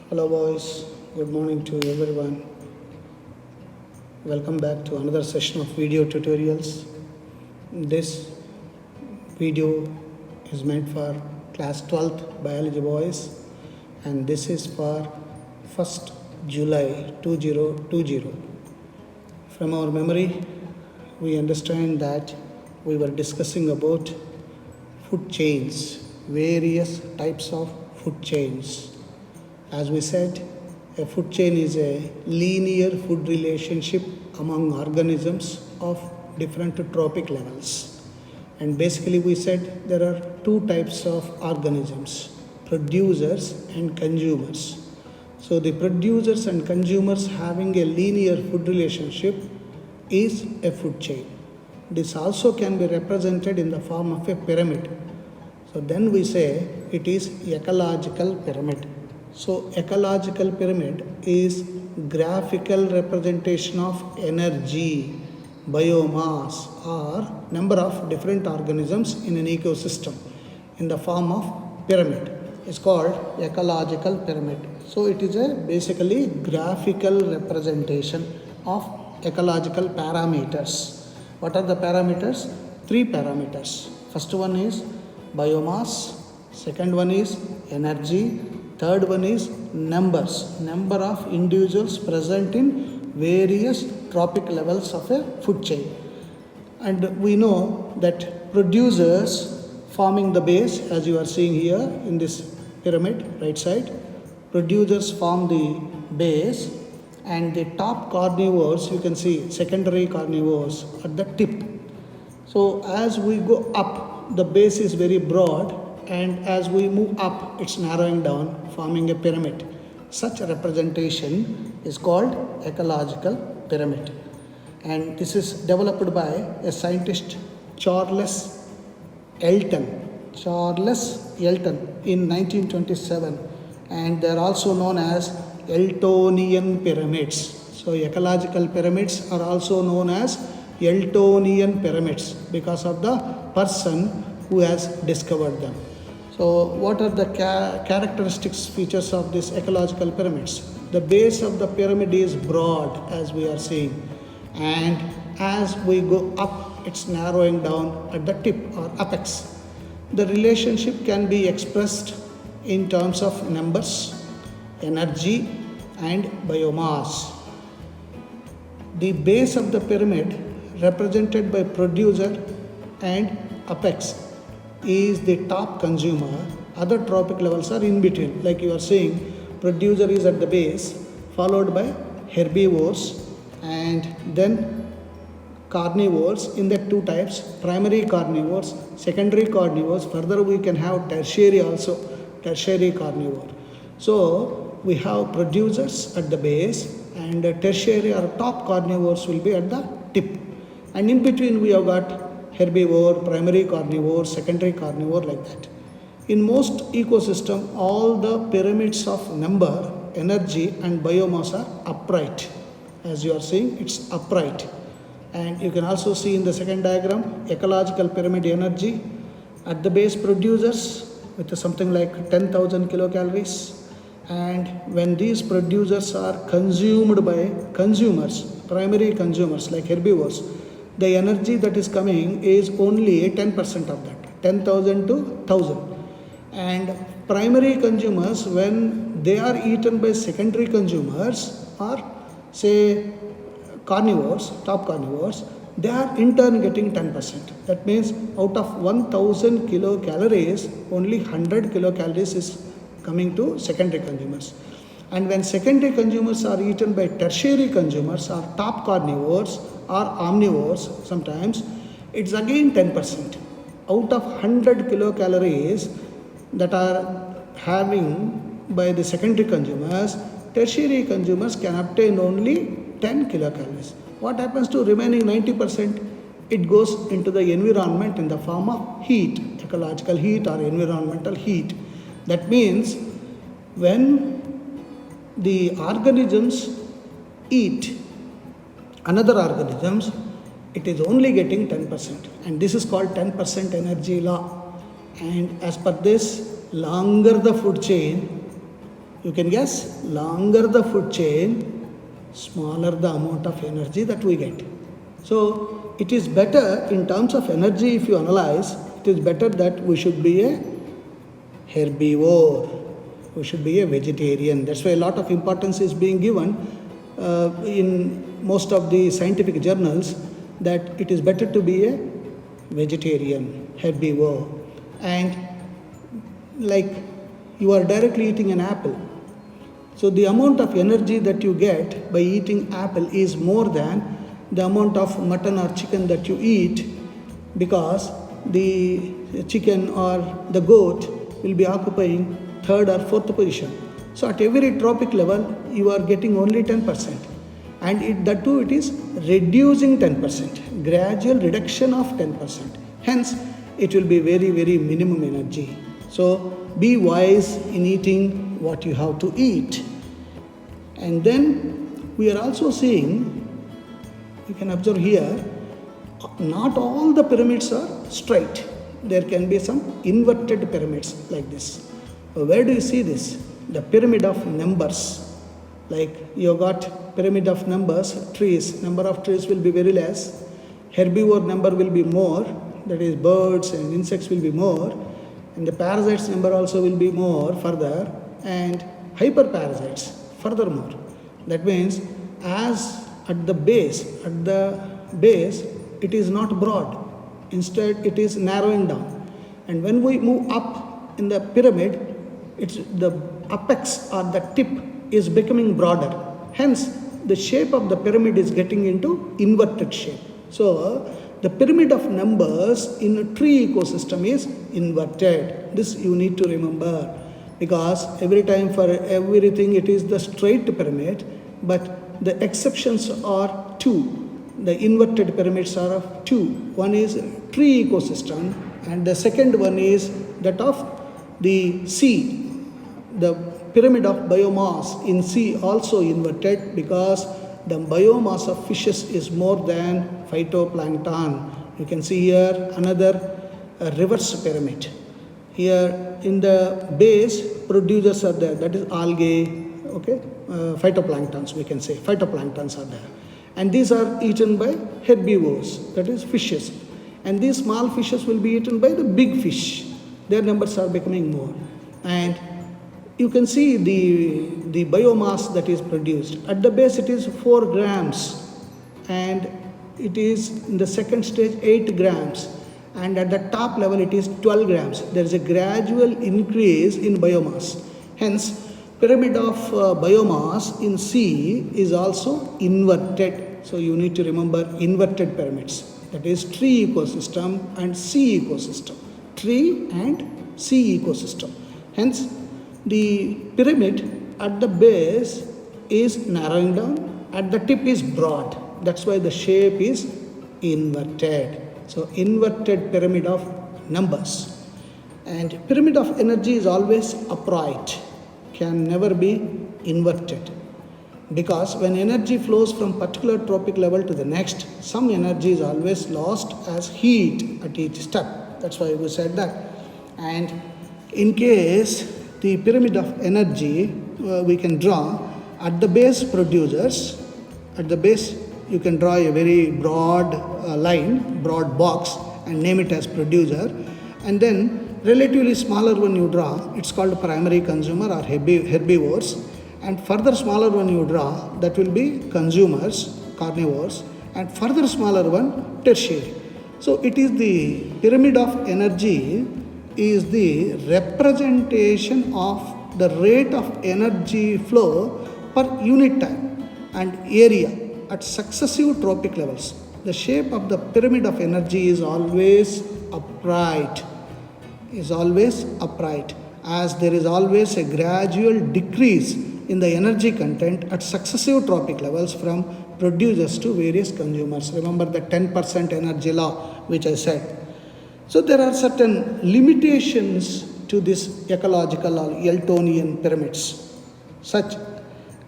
Hello, boys. Good morning to everyone. Welcome back to another session of video tutorials. This video is meant for class 12th biology boys, and this is for 1st July 2020. From our memory, we understand that we were discussing about food chains, various types of food chains. As we said, a food chain is a linear food relationship among organisms of different trophic levels. And basically, we said there are two types of organisms, producers and consumers. So, the producers and consumers having a linear food relationship is a food chain. This also can be represented in the form of a pyramid. So, then we say it is ecological pyramid. So, ecological pyramid is graphical representation of energy, biomass or number of different organisms in an ecosystem in the form of pyramid. It's called ecological pyramid. So, it is a basically graphical representation of ecological parameters. What are the parameters? Three parameters. First one is biomass, second one is energy, third one is numbers, number of individuals present in various trophic levels of a food chain. And we know that producers forming the base, as you are seeing here in this pyramid, right side, producers form the base, and the top carnivores, you can see secondary carnivores at the tip. So as we go up, the base is very broad, and as we move up, it's narrowing down, forming a pyramid. Such a representation is called ecological pyramid. And this is developed by a scientist, Charles Elton. Charles Elton in 1927, and they are also known as Eltonian pyramids. So ecological pyramids are also known as Eltonian pyramids because of the person who has discovered them. So what are the characteristics, features of these ecological pyramids? The base of the pyramid is broad, as we are seeing, and as we go up, it's narrowing down at the tip or apex. The relationship can be expressed in terms of numbers, energy and biomass. The base of the pyramid represented by producer and apex is the top consumer. Other trophic levels are in between, like you are seeing, producer is at the base, followed by herbivores and then carnivores in the two types, primary carnivores, secondary carnivores. Further we can have tertiary also, tertiary carnivore. So we have producers at the base, and tertiary or top carnivores will be at the tip, and in between we have got herbivore, primary carnivore, secondary carnivore, like that. In most ecosystem, all the pyramids of number, energy and biomass are upright. As you are seeing, it's upright. And you can also see in the second diagram, ecological pyramid energy at the base, producers with something like 10,000 kilocalories. And when these producers are consumed by consumers, primary consumers like herbivores, the energy that is coming is only 10% of that, 10,000 to 1,000. And primary consumers, when they are eaten by secondary consumers or say carnivores, top carnivores, they are in turn getting 10%. That means out of 1,000 kilocalories, only 100 kilocalories is coming to secondary consumers. And when secondary consumers are eaten by tertiary consumers or top carnivores or omnivores, sometimes it's again 10%. Out of 100 kilocalories that are having by the secondary consumers, tertiary consumers can obtain only 10 kilocalories. What happens to remaining 90%? It goes into the environment in the form of heat, ecological heat or environmental heat. That means when the organisms eat another organisms, it is only getting 10%, and this is called 10% energy law. And as per this, longer the food chain, You can guess, longer the food chain, smaller the amount of energy that we get. So it is better in terms of energy, if you analyze, it is better that we should be a herbivore. We should be a vegetarian. That's why a lot of importance is being given in most of the scientific journals, that it is better to be a vegetarian, herbivore. And like you are directly eating an apple, so the amount of energy that you get by eating apple is more than the amount of mutton or chicken that you eat, because the chicken or the goat will be occupying third or fourth position. So at every tropic level, you are getting only 10%. And that too, it is reducing 10%, gradual reduction of 10%. Hence, it will be very, very minimum energy. So be wise in eating what you have to eat. And then we are also seeing, you can observe here, not all the pyramids are straight. There can be some inverted pyramids like this. Where do you see this? The pyramid of numbers. Like you got pyramid of numbers, trees. Number of trees will be very less. Herbivore number will be more. That is, birds and insects will be more. And the parasites number also will be more further. And hyperparasites furthermore. That means as at the base, it is not broad. Instead, it is narrowing down. And when we move up in the pyramid, it's the apex or the tip is becoming broader. Hence, the shape of the pyramid is getting into inverted shape. So, the pyramid of numbers in a tree ecosystem is inverted. This you need to remember, because every time for everything it is the straight pyramid, but the exceptions are two. The inverted pyramids are of two. One is tree ecosystem and the second one is that of the sea. The pyramid of biomass in sea also inverted, because the biomass of fishes is more than phytoplankton. You can see here another reverse pyramid. Here in the base, producers are there, that is algae, okay, phytoplanktons, we can say, phytoplanktons are there. And these are eaten by herbivores, that is fishes. And these small fishes will be eaten by the big fish. Their numbers are becoming more. And you can see the biomass that is produced. At the base it is 4 grams, and it is in the second stage 8 grams, and at the top level it is 12 grams. There is a gradual increase in biomass. Hence, pyramid of biomass in sea is also inverted. So you need to remember inverted pyramids. That is tree ecosystem and sea ecosystem. Tree and sea ecosystem. Hence, the pyramid at the base is narrowing down, at the tip is broad. That's why the shape is inverted. So inverted pyramid of numbers. And pyramid of energy is always upright, can never be inverted. Because when energy flows from particular tropic level to the next, some energy is always lost as heat at each step. That's why we said that. And in case the pyramid of energy we can draw at the base producers, at the base you can draw a very broad line, broad box, and name it as producer. And then relatively smaller one you draw, it's called primary consumer or herbivores. And further smaller one you draw, that will be consumers, carnivores. And further smaller one, tertiary. So it is the pyramid of energy is the representation of the rate of energy flow per unit time and area at successive tropic levels. The shape of the pyramid of energy is always upright, as there is always a gradual decrease in the energy content at successive tropic levels from producers to various consumers. Remember the 10% energy law which I said. So there are certain limitations to this ecological or Eltonian pyramids, such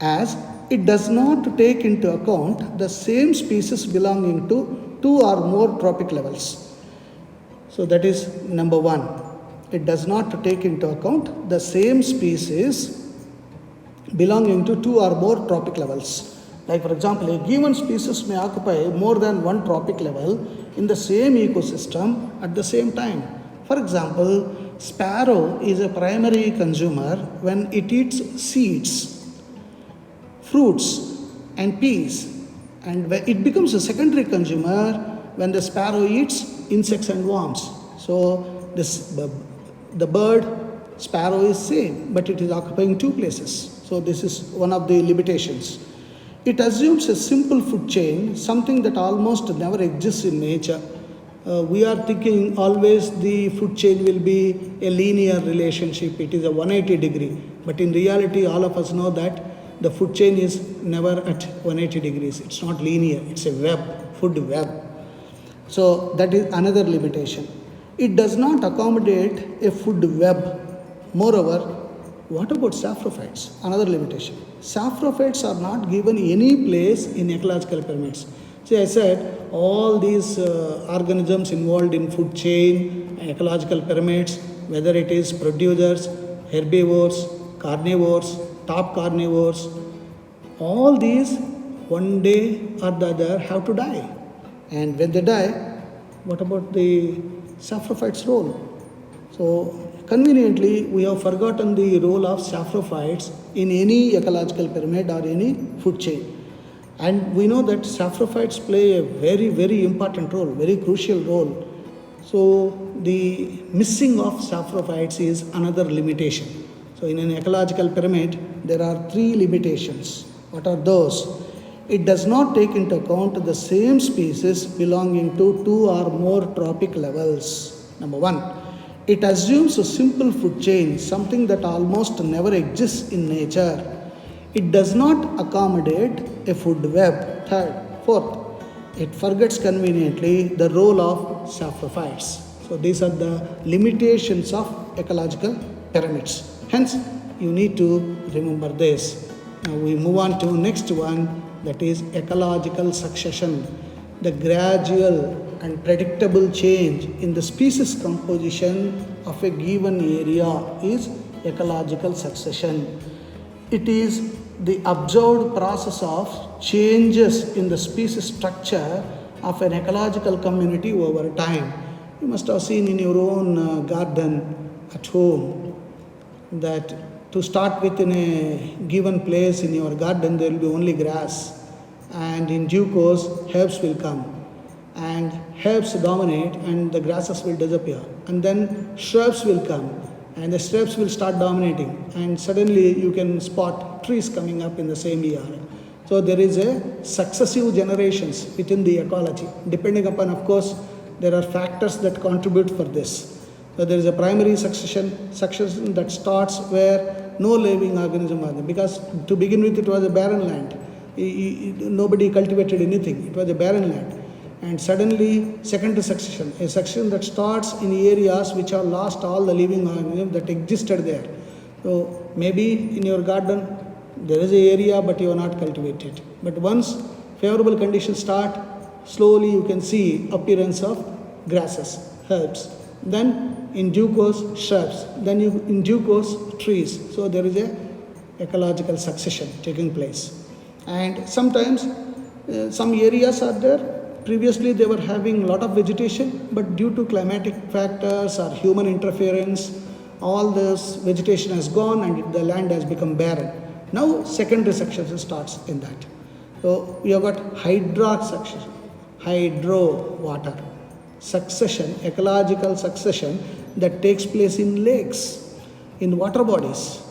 as it does not take into account the same species belonging to 2 or more tropic levels. So that is number 1. It does not take into account the same species belonging to two or more trophic levels. Like for example, a given species may occupy more than one trophic level in the same ecosystem at the same time. For example, sparrow is a primary consumer when it eats seeds, fruits and peas, and it becomes a secondary consumer when the sparrow eats insects and worms. So the bird sparrow is same, but it is occupying two places. So this is one of the limitations. It assumes a simple food chain, something that almost never exists in nature. We are thinking always the food chain will be a linear relationship. It is a 180 degree. But in reality, all of us know that the food chain is never at 180 degrees. It's not linear. It's a web, food web. So that is another limitation. It does not accommodate a food web. Moreover, what about saprophytes? Another limitation. Saprophytes are not given any place in ecological pyramids. See, I said all these organisms involved in food chain, ecological pyramids, whether it is producers, herbivores, carnivores, top carnivores, all these one day or the other have to die. And when they die, what about the saprophytes' role? So conveniently, we have forgotten the role of saprophytes in any ecological pyramid or any food chain. And we know that saprophytes play a very, very important role, very crucial role. So the missing of saprophytes is another limitation. So in an ecological pyramid, there are three limitations. What are those? It does not take into account the same species belonging to two or more trophic levels. Number one, it assumes a simple food chain, something that almost never exists in nature. It does not accommodate a food web. Third, fourth, it forgets conveniently the role of saprophytes. So these are the limitations of ecological pyramids. Hence, you need to remember this. Now we move on to next one, that is ecological succession. The gradual and predictable change in the species composition of a given area is ecological succession. It is the observed process of changes in the species structure of an ecological community over time. You must have seen in your own garden at home that to start with, in a given place in your garden there will be only grass, and in due course herbs will come, and herbs dominate and the grasses will disappear, and then shrubs will come and the shrubs will start dominating, and suddenly you can spot trees coming up in the same year. So there is a successive generations within the ecology, depending upon, of course, there are factors that contribute for this. So there is a primary succession that starts where no living organism are there, because to begin with it was a barren land. Nobody cultivated anything. It was a barren land. And suddenly, secondary succession, a succession that starts in areas which have lost all the living organisms that existed there. So maybe in your garden there is an area but you are not cultivated. But once favorable conditions start, slowly you can see appearance of grasses, herbs. Then in due course shrubs. Then in due course trees. So there is a ecological succession taking place. And sometimes some areas are there. Previously they were having a lot of vegetation, but due to climatic factors or human interference, all this vegetation has gone and the land has become barren. Now secondary succession starts in that. So we have got hydro succession, hydro water succession, ecological succession that takes place in lakes, in water bodies.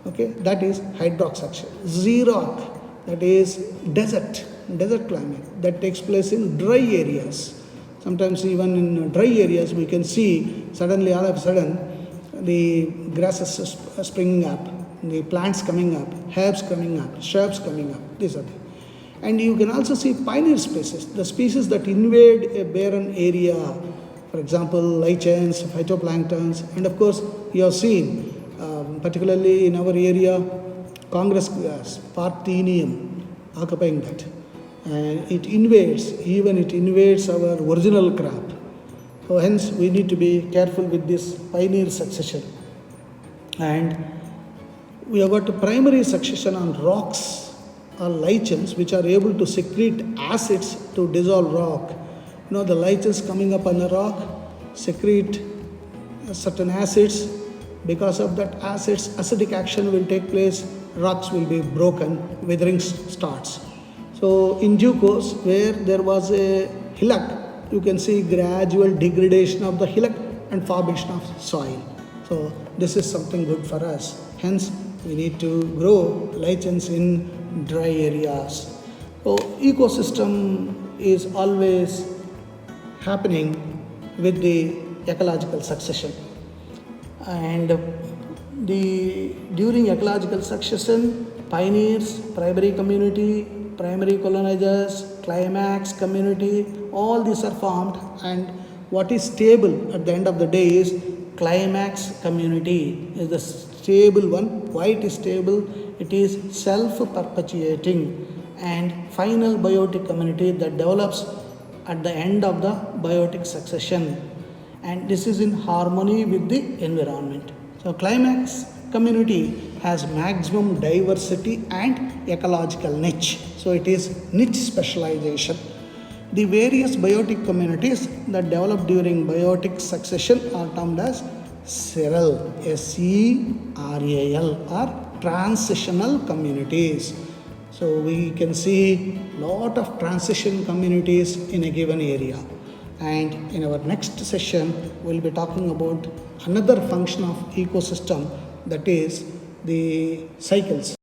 Okay, that is hydrox succession. Xerox, that is desert climate, that takes place in dry areas. Sometimes even in dry areas we can see suddenly, all of a sudden, the grasses are springing up, the plants coming up, herbs coming up, shrubs coming up. These are the. And you can also see pioneer species, the species that invade a barren area. For example, lichens, phytoplanktons, and of course you have seen, particularly in our area, Congress grass, Parthenium, occupying that. And it invades our original crop. So hence we need to be careful with this pioneer succession. And We have got a primary succession on rocks or lichens which are able to secrete acids to dissolve rock. You know, the lichens coming up on the rock secrete certain acids. Because of that acids, acidic action will take place, rocks will be broken, withering starts. So in due course, where there was a hillock, you can see gradual degradation of the hillock and formation of soil. So this is something good for us. Hence, we need to grow lichens in dry areas. So ecosystem is always happening with the ecological succession. And during ecological succession, pioneers, primary community, primary colonizers, climax community, all these are formed, and what is stable at the end of the day is climax community is the stable one. Why it is stable? It is self-perpetuating and final biotic community that develops at the end of the biotic succession, and this is in harmony with the environment. So climax community has maximum diversity and ecological niche. So it is niche specialization. The various biotic communities that develop during biotic succession are termed as seral, SERAL, or transitional communities. So we can see lot of transition communities in a given area. And in our next session, we'll be talking about another function of ecosystem, that is the cycles.